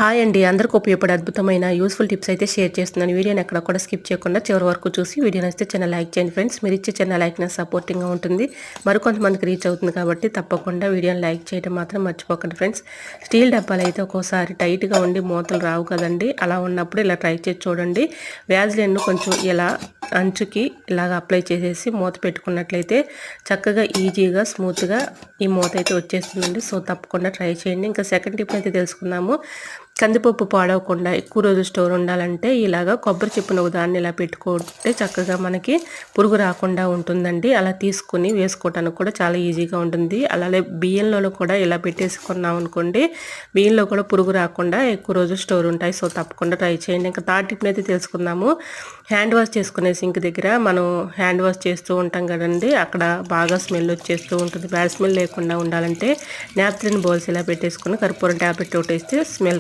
Hi అండి, అందరికి ఉపయోగపడే అద్భుతమైన యూస్ఫుల్ టిప్స్ అయితే షేర్ చేస్తున్నాను. వీడియోని ఎక్కడ కూడా స్కిప్ చేయకుండా చివరి వరకు చూసి వీడియో నచ్చితే చిన్న లైక్ చేయండి ఫ్రెండ్స్. మీరు ఇచ్చే చిన్న లైక్ నాకు సపోర్టింగ్గా ఉంటుంది, మరికొంతమందికి రీచ్ అవుతుంది కాబట్టి తప్పకుండా వీడియోని లైక్ చేయడం మాత్రం మర్చిపోకండి ఫ్రెండ్స్. స్టీల్ డబ్బాలు అయితే ఒక్కోసారి టైట్గా ఉండి మూతలు రావు కదండి, అలా ఉన్నప్పుడు ఇలా ట్రై చేసి చూడండి. వ్యాజ్లైన్ కొంచెం ఇలా అంచుకి ఇలాగ అప్లై చేసేసి మూత పెట్టుకున్నట్లయితే చక్కగా ఈజీగా స్మూత్గా ఈ మూత అయితే వచ్చేస్తుందండి. సో తప్పకుండా ట్రై చేయండి. ఇంకా సెకండ్ టిప్ అయితే తెలుసుకుందాము. కందిపప్పు పాడవకుండా ఎక్కువ రోజులు స్టోర్ ఉండాలంటే ఇలాగ కొబ్బరి చిప్పను దాన్ని ఇలా పెట్టుకుంటే చక్కగా మనకి పురుగు రాకుండా ఉంటుందండి. అలా తీసుకుని వేసుకోవడానికి కూడా చాలా ఈజీగా ఉంటుంది. అలాగే బియ్యంలో కూడా ఇలా పెట్టేసుకున్నాం అనుకోండి, బియ్యంలో కూడా పురుగు రాకుండా ఎక్కువ రోజులు స్టోర్ ఉంటాయి. సో తప్పకుండా ట్రై చేయండి. ఇంకా థర్డ్ టిప్ అయితే తెలుసుకుందాము. హ్యాండ్ వాష్ చేసుకునే సింక్ దగ్గర మనం హ్యాండ్ వాష్ చేస్తూ ఉంటాం కదండి, అక్కడ బాగా స్మెల్ వచ్చేస్తూ ఉంటుంది. బ్యాడ్ స్మెల్ లేకుండా ఉండాలంటే నాప్కిన్ బౌల్స్ ఇలా పెట్టేసుకుని కర్పూరం ట్యాబ్లెట్ ఒకటి వేస్తే స్మెల్